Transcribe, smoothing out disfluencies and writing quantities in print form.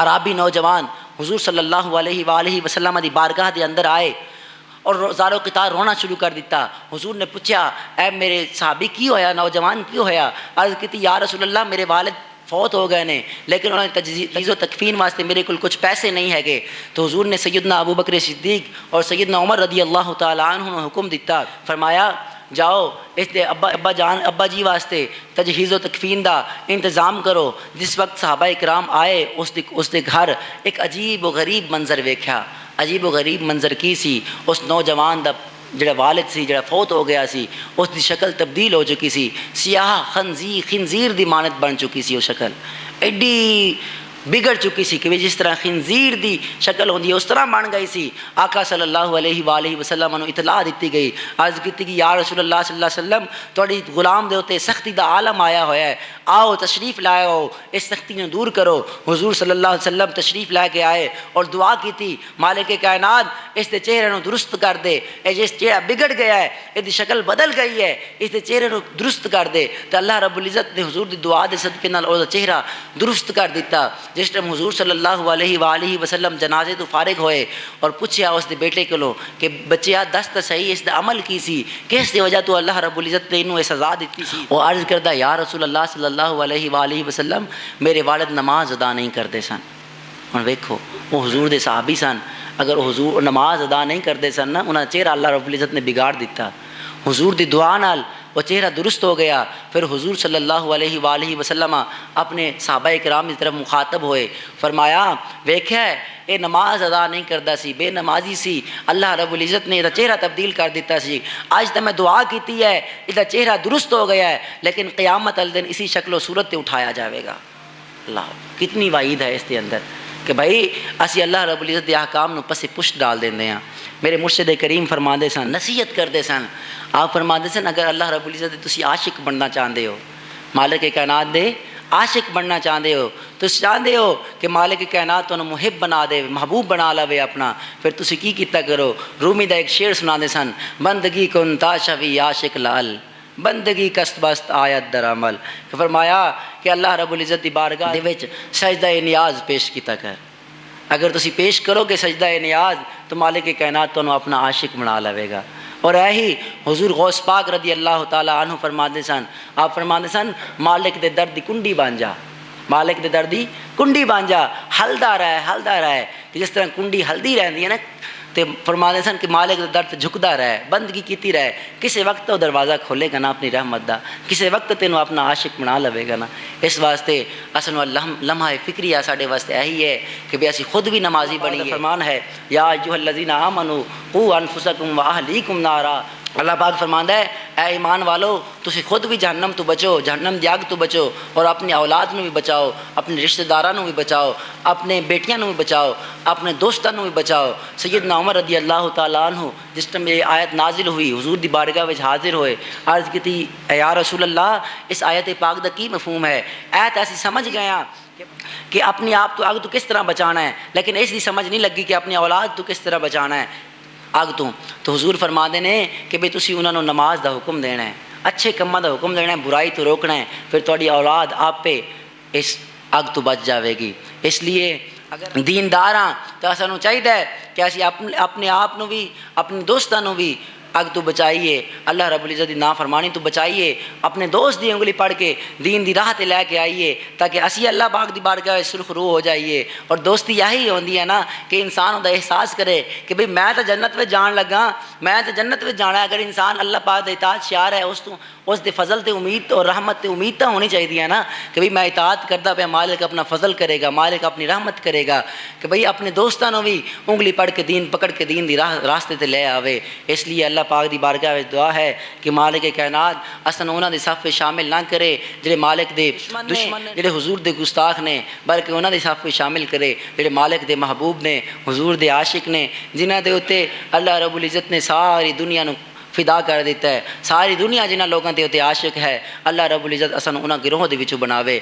عربی نوجوان حضور صلی اللہ علیہ وآلہ وسلم دی بارگاہ دے اندر آئے اور زارو قطار رونا شروع کر دیتا۔ حضور نے پوچھا اے میرے صحابی کی ہویا، نوجوان کی ہویا؟ عرض کی یا رسول اللہ میرے والد فوت ہو گئے نے، لیکن انہوں نے تجہیز و تکفین واسطے میرے کل کچھ پیسے نہیں ہے گے۔ تو حضور نے سیدنا ابو بکر صدیق اور سیدنا عمر رضی اللہ تعالیٰ عنہ نے حکم دیتا، فرمایا جاؤ اس دے ابا جی واسطے تجہیز و تکفین دا انتظام کرو۔ جس وقت صحابہ کرام آئے اس دے گھر ایک عجیب و غریب منظر ویکھیا۔ عجیب و غریب منظر کی سی؟ اس نوجوان دا جڑا والد سی، جڑا فوت ہو گیا سی، اس دی شکل تبدیل ہو چکی سی، سیاہ خنزیر دی مانت بن چکی سی۔ وہ شکل ایڈی بگڑ چکی سی کہ جس طرح خنزیر دی شکل ہوندی ہے اس طرح بن گئی سی۔ آقا صلی اللہ علیہ وآلہ وسلم نے اطلاع دیتی گئی، عرض کی کہ یا رسول اللہ صلی اللہ علیہ وسلم تھوڑی غلام دے ہوتے سختی دا عالم آیا ہوا ہے، آؤ تشریف لائے ہو، اس سختی نے دور کرو۔ حضور صلی اللہ علیہ وسلم تشریف لے کے آئے اور دعا کی تھی، مالک کائنات اس دے چہرے نو درست کر دے، اے جس چہرہ بگڑ گیا ہے، اس دی شکل بدل گئی ہے، اس دے چہرے نو درست کر دے۔ تو اللہ رب العزت نے حضور دی دعا دے صدقے نال او دا چہرہ درست کر دیتا۔ جس ٹائم حضور صلی اللہ علیہ وآلہ وسلم جنازے تو فارغ ہوئے اور پوچھیا اس دے بیٹے کولوں کہ بچیا دس تے صحیح اس دا عمل کی سی، کس دی وجہ تو اللہ رب العزت نے انہوں سزا دیتی سی؟ وہ عرض کردا یا رسول اللہ صلی اللہ علیہ وآلہ وسلم میرے والد نماز ادا نہیں کرتے سن۔ ہن ویکھو وہ حضور دے صحابی سن، اگر حضور نماز ادا نہیں کرتے سن نا، انہاں چہرہ اللہ رب العزت نے بگاڑ دیتا۔ حضور دی دعا نال وہ چہرہ درست ہو گیا۔ پھر حضور صلی اللہ علیہ وآلہ وسلم اپنے صحابہ کرام کی طرف مخاطب ہوئے، فرمایا ویکھیا ہے اے نماز ادا نہیں کردا سی، بے نمازی سی، اللہ رب العزت نے یہ چہرہ تبدیل کر دیتا سی۔ آج تک میں دعا کیتی ہے یہ چہرہ درست ہو گیا ہے، لیکن قیامت والے دن اسی شکل و صورت تے اٹھایا جاوے گا۔ اللہ کتنی وعید ہے اس کے اندر کہ بھائی اسی اللہ رب العزت کے احکام نو پسے پشت ڈال دیندے ہیں۔ میرے مرشد کریم فرماندے سن، نصیحت کردے سن، آپ فرماندے سن اگر اللہ رب العزت تسی عاشق بننا چاہتے ہو، مالک کائنات دے عاشق بننا چاہتے ہو، تو چاہتے ہو کہ مالک کائنات تمہیں محب بنا دے، محبوب بنا لوے اپنا، پھر تسی کی کیتا کرو؟ رومی دا ایک شعر سنا دے سن، بندگی کن تاشوی عاشق لال، بندگی کست بست آیت در عمل، کہ فرمایا کہ اللہ رب العزت دی بارگاہ دے وچ سجدہ نیاز پیش کیتا کر۔ اگر تسی پیش کرو گے سجدہ نیاز تو مالک کائنات تمہیں اپنا عاشق بنا لوے گا۔ اور ایہی حضور غوث پاک رضی اللہ تعالیٰ عنہ فرماندے سن، آپ فرماندے سن مالک دے درد دی کنڈی بن جا، مالک دے درد دی کنڈی بن جا، ہلدا رہے کہ جس طرح کنڈی ہلدی رہندی ہے نا، تے فرماندے سن کہ مالک دے درد جھکدا رہے، بندگی کیتی رہے، کسے وقت تو دروازہ کھولے گا نا اپنی رحمت دا، کسے وقت تینوں اپنا عاشق بنا لوے گا نا۔ اس واسطے اصل لمحہ فکریہ ساڈے واسطے یہی ہے کہ بھی اسی خود بھی نمازی بنیے۔ فرمان ہے یا ایھا الذین آمنوا قوا انفسکم واہلیکم نارا، اللہ پاک فرماندا ہے اے ایمان والو تسی خود بھی جہنم تو بچو، جہنم دی اگ تو بچو، اور اپنی اولاد نو بھی بچاؤ، اپنے رشتہ داراں نو بھی بچاؤ، اپنے بیٹیاں نو بھی بچاؤ، اپنے دوستاں نو بھی بچاؤ۔ سیدنا عمر رضی اللہ تعالیٰ عنہ جس ٹائم یہ آیت نازل ہوئی حضور دی بارگاہ وچ حاضر ہوئے، عرض کی تھی یا رسول اللہ اس آیت پاک دا کی مفہوم ہے؟ ایت ایسی سمجھ گیا کہ اپنی آپ تو اگ تو کس طرح بچانا ہے، لیکن اس دی سمجھ نہیں لگی کہ اپنی اولاد تو کس طرح بچانا ہے اگ تو حضور فرماندے نے کہ بھئی تسی انہاں نوں نماز دا حکم دینا ہے، اچھے کماں دا حکم دینا ہے، برائی تو روکنا ہے، پھر تہاڈی اولاد آپ پہ اس اگ تو بچ جاوے گی۔ اس لیے اگر دیندار ہاں تو سانوں چاہیے کہ اسی اپنے آپ نو بھی اپنے دوستاں نو بھی اگ تو بچائیے، اللہ رب العزت دی نافرمانی تو بچائیے، اپنے دوست دی انگلی پڑھ کے دین دی راہ تے لے کے آئیے تاکہ اسی اللہ پاک دی بارگاہ سرخ روح ہو جائیے۔ اور دوستی یہی ہوندی ہے نا کہ انسان دا احساس کرے کہ بھئی میں تو جنت میں جان لگا، میں تو جنت میں جانا ہے۔ اگر انسان اللہ پاک دے اطاعت شیار ہے اس دے فضل تے امید اور رحمت تے امید تو ہونی چاہیے نا کہ بھئی میں اطاعت کردا پیا، مالک اپنا فضل کرے گا، مالک اپنی رحمت کرے گا، کہ بھئی اپنے دوستاں نو بھی انگلی پڑھ کے دین پکڑ کے دین دی راستے تے لے آوے۔ اس لیے اللہ پاک دی بارگاہ وچ دعا ہے کہ مالک کائنات اساں انہاں دے صف شامل نہ کرے جڑے مالک دے دشمن نے، جڑے حضور دے گستاخ نے، بلکہ انہاں دے صف شامل کرے جڑے مالک دے محبوب نے، حضور دے عاشق نے، جنہاں دے اوتے اللہ رب العزت نے ساری دنیا نو فدا کر دیتا ہے، ساری دنیا جنہاں لوگاں دے اوتے عاشق ہے، اللہ رب العزت اساں انہاں گروہ دے وچوں بناوے۔